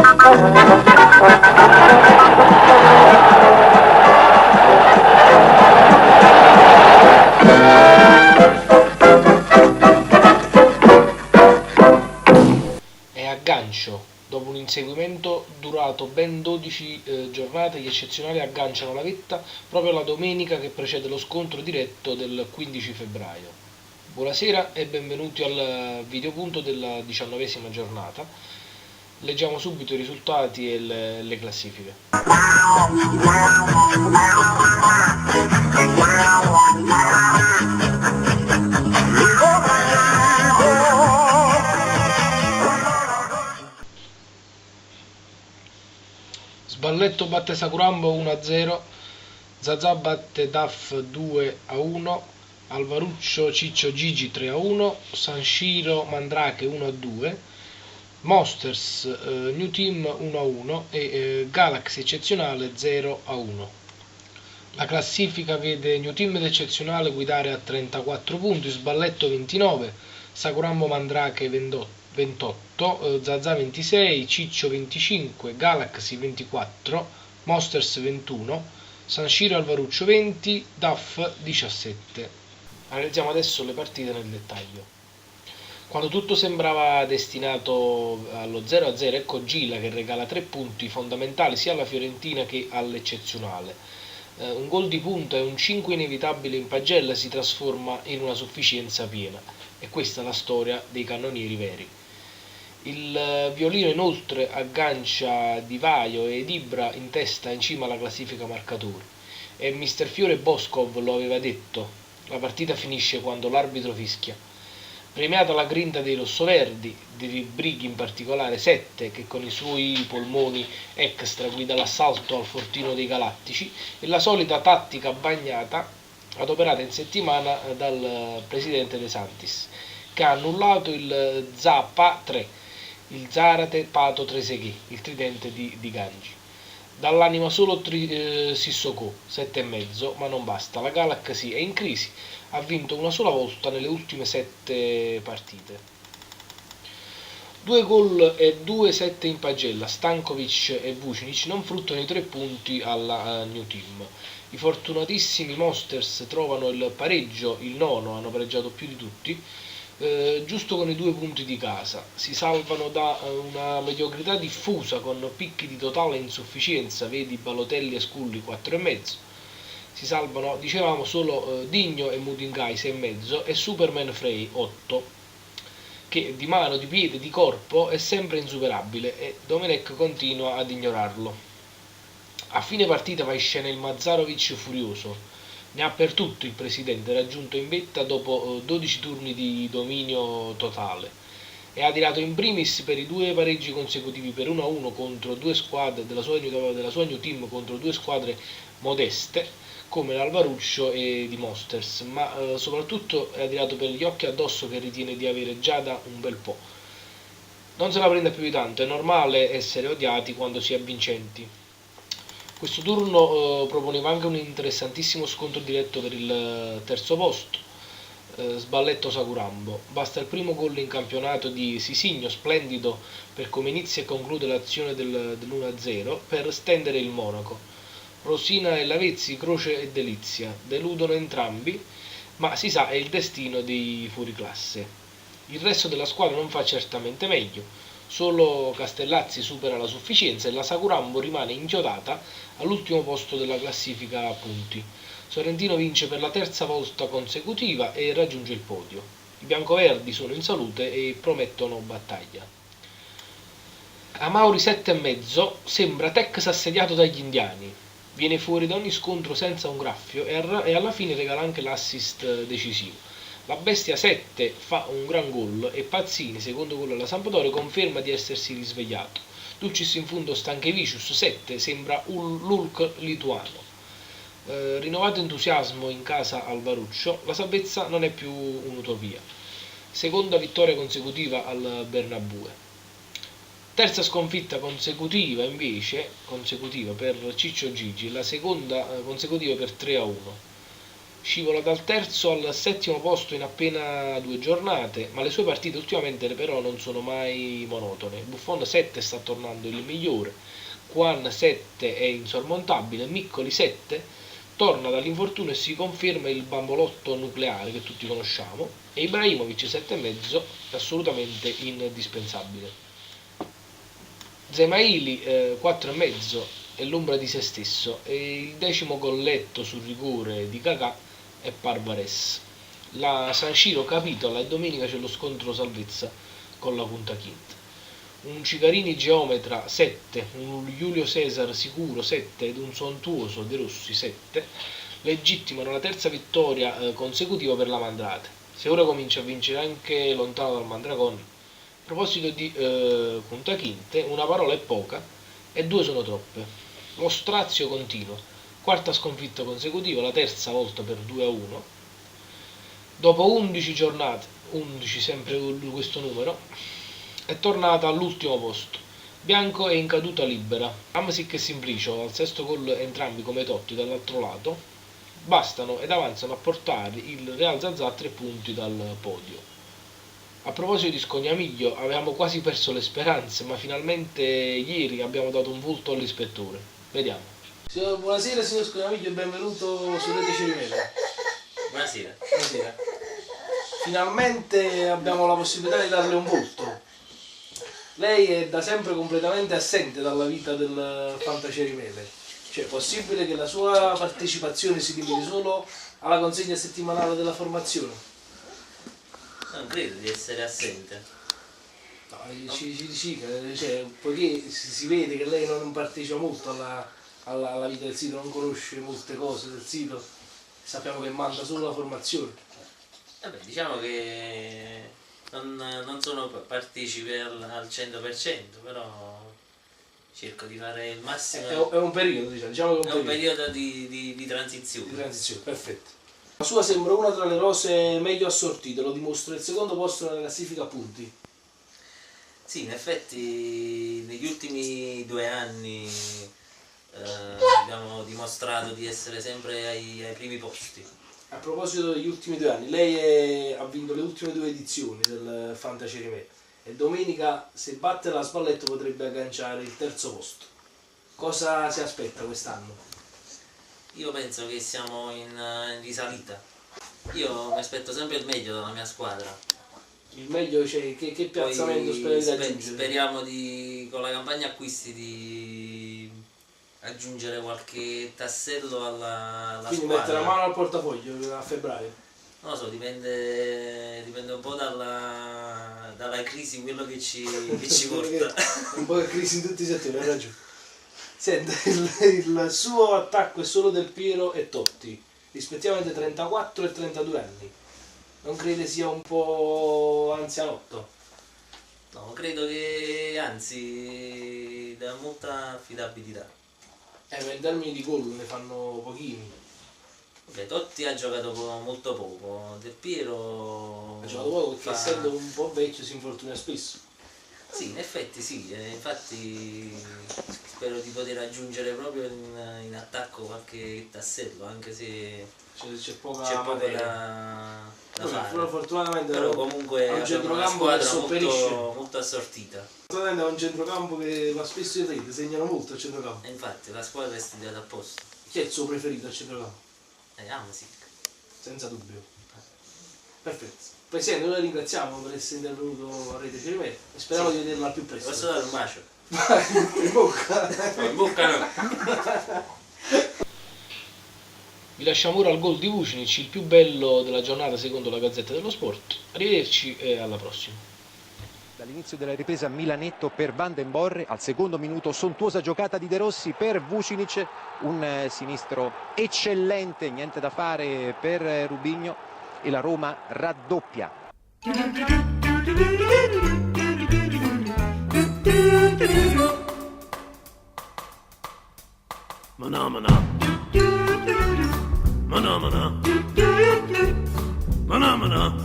E a gancio, dopo un inseguimento durato ben 12 giornate, gli eccezionali agganciano la vetta proprio la domenica che precede lo scontro diretto del 15 febbraio. Buonasera e benvenuti al videopunto della 19ª giornata. Leggiamo subito i risultati e le classifiche. Sballetto batte Sakurambo 1-0, Zazà batte Daf 2-1, Alvaruccio Ciccio Gigi 3-1, Sanshiro Mandrake 1-2, Monsters New Team 1-1 e Galaxy Eccezionale 0-1. La classifica vede New Team ed Eccezionale guidare a 34 punti, Sballetto 29, Sakurambo Mandrake 28, Zazà 26, Ciccio 25, Galaxy 24, Monsters 21, Sanshiro Alvaruccio 20, Daf 17. Analizziamo adesso le partite nel dettaglio. Quando tutto sembrava destinato allo 0-0, ecco Gila che regala 3 punti fondamentali sia alla Fiorentina che all'Eccezionale. Un gol di punta e un 5 inevitabile in pagella si trasforma in una sufficienza piena, e questa è la storia dei cannonieri veri. Il Violino inoltre aggancia Di Vaio e Ibra in testa in cima alla classifica marcatori, e Mister Fiore Boscov lo aveva detto: la partita finisce quando l'arbitro fischia. Premiata la grinta dei rossoverdi, di Brighi in particolare 7, che con i suoi polmoni extra guida l'assalto al fortino dei Galattici, e la solita tattica bagnata adoperata in settimana dal presidente De Santis, che ha annullato il Zappa 3, il Zarate Pato Trezeguet, il tridente di Gangi. Dall'anima solo Sissoko 7,5, ma non basta. La Galaxy è in crisi, ha vinto una sola volta nelle ultime 7 partite. 2 gol e 2-7 in pagella, Stankovic e Vucinic non fruttano i 3 punti alla New Team. I fortunatissimi Monsters trovano il pareggio, il nono, hanno pareggiato più di tutti, giusto con i 2 punti di casa. Si salvano da una mediocrità diffusa con picchi di totale insufficienza, vedi Balotelli e Scully 4,5. Si salvano, dicevamo, solo Digno e Mudingai 6,5 e Superman Frey 8, che di mano, di piede, di corpo è sempre insuperabile, e Domenech continua ad ignorarlo. A fine partita va in scena il Mazzarovic furioso. Ne ha per tutto il presidente, raggiunto in vetta dopo 12 turni di dominio totale, e ha tirato in primis per i 2 pareggi consecutivi per 1-1 contro 2 squadre della sua New Team, contro 2 squadre modeste come l'Alvaruccio e di Monsters, ma soprattutto è tirato per gli occhi addosso che ritiene di avere già da un bel po'. Non se la prende più di tanto, è normale essere odiati quando si è vincenti. Questo turno proponeva anche un interessantissimo scontro diretto per il terzo posto, Sballetto Sakurambo. Basta il primo gol in campionato di Sisigno, splendido per come inizia e conclude l'azione dell'1-0, per stendere il Monaco. Rosina e Lavezzi, croce e delizia, deludono entrambi, ma si sa è il destino dei fuoriclasse. Il resto della squadra non fa certamente meglio, solo Castellazzi supera la sufficienza e la Sakurambo rimane inchiodata all'ultimo posto della classifica a punti. Sorrentino vince per la 3ª volta consecutiva e raggiunge il podio. I biancoverdi sono in salute e promettono battaglia. Amauri 7,5 sembra Tex assediato dagli indiani. Viene fuori da ogni scontro senza un graffio e alla fine regala anche l'assist decisivo. La Bestia 7 fa un gran gol e Pazzini, secondo gol alla Sampdoria, conferma di essersi risvegliato. Dulcis in fundo Stanchevicius 7 sembra l'Hulk lituano. Rinnovato entusiasmo in casa al Varuccio, la salvezza non è più un'utopia. Seconda vittoria consecutiva al Bernabeu. Terza sconfitta consecutiva per Ciccio Gigi, la seconda consecutiva per 3-1. Scivola dal terzo al settimo posto in appena 2 giornate, ma le sue partite ultimamente però non sono mai monotone. Buffon 7 sta tornando il migliore, Juan 7 è insormontabile, Miccoli 7 torna dall'infortunio e si conferma il bambolotto nucleare che tutti conosciamo, e Ibrahimovic 7,5 è assolutamente indispensabile. Zemaili 4,5 è l'ombra di se stesso, e il decimo golletto sul rigore di Kakà è Parvares. La San Siro capitola e domenica c'è lo scontro salvezza con la Punta Quinta. Un Cicarini geometra 7, un Giulio Cesar sicuro 7 ed un sontuoso De Rossi 7 legittimano la terza vittoria consecutiva per la Mandrate. Se ora comincia a vincere anche lontano dal Mandragon. A proposito di Punta Quinte, una parola è poca e 2 sono troppe. Lo strazio continua, quarta sconfitta consecutiva, la terza volta per 2-1. Dopo 11 giornate, 11 sempre questo numero, è tornata all'ultimo posto. Bianco è in caduta libera. Hamsik e Simplicio al sesto gol, entrambi come Totti dall'altro lato, bastano ed avanzano a portare il Real Zazà a 3 punti dal podio. A proposito di Scognamiglio, avevamo quasi perso le speranze, ma finalmente ieri abbiamo dato un volto all'ispettore. Vediamo. Buonasera signor Scognamiglio e benvenuto su Rete Cirimele. Buonasera. Buonasera. Finalmente abbiamo la possibilità di darle un volto. Lei è da sempre completamente assente dalla vita del Fantacerimele. Cioè, è possibile che la sua partecipazione si limiti solo alla consegna settimanale della formazione? Non credo di essere assente. No, ci dica, cioè, poiché si vede che lei non partecipa molto alla vita del sito, non conosce molte cose del sito, sappiamo che manda solo la formazione. Vabbè, diciamo che non sono partecipe al 100%, però cerco di fare il massimo. È un periodo, diciamo che è un periodo di transizione. Di transizione, perfetto. La sua sembra una tra le rose meglio assortite, lo dimostra il secondo posto nella classifica a punti. Sì, in effetti negli ultimi 2 anni abbiamo dimostrato di essere sempre ai primi posti. A proposito degli ultimi 2 anni, lei ha vinto le ultime 2 edizioni del Fantacerimele e domenica, se batte la Spalletto, potrebbe agganciare il terzo posto. Cosa si aspetta quest'anno? Io penso che siamo in risalita. Io mi aspetto sempre il meglio dalla mia squadra. Il meglio, cioè, che piazzamento speri di raggiungere? Speriamo con la campagna acquisti di aggiungere qualche tassello alla Quindi squadra. mettere la mano al portafoglio a febbraio? Non lo so, dipende un po' dalla crisi, quello che ci porta. Un po' di crisi in tutti i settori, hai ragione. Senta, il suo attacco è solo Del Piero e Totti, rispettivamente 34 e 32 anni. Non crede sia un po' anzianotto? No, credo che anzi dà molta affidabilità. Ma in termini di gol ne fanno pochini. Beh, Totti ha giocato molto poco, Del Piero Ha giocato poco perché essendo un po' vecchio si infortuna spesso. Sì, in effetti sì, infatti spero di poter aggiungere proprio in attacco qualche tassello, anche se c'è poco da fare. Fortunatamente però comunque ha un abbiamo una centrocampo che squadra sopperisce. molto assortita. Fortunatamente ha un centrocampo che va spesso in rete, segnano molto al centrocampo. E infatti la squadra è studiata apposta. Chi è il suo preferito al centrocampo? Hamsik. Senza dubbio. Perfetto. Presidente, noi la ringraziamo per essere intervenuto a Rete Cirimele e speriamo di vederla al più presto. Posso dare un bacio? In bocca! No, in bocca no! Vi lasciamo ora al gol di Vucinic, il più bello della giornata secondo la Gazzetta dello Sport. Arrivederci e alla prossima. Dall'inizio della ripresa Milanetto per Van den Borre, al secondo minuto sontuosa giocata di De Rossi per Vucinic, un sinistro eccellente, niente da fare per Rubinho e la Roma raddoppia. Mana mana. Mana mana. Mana mana.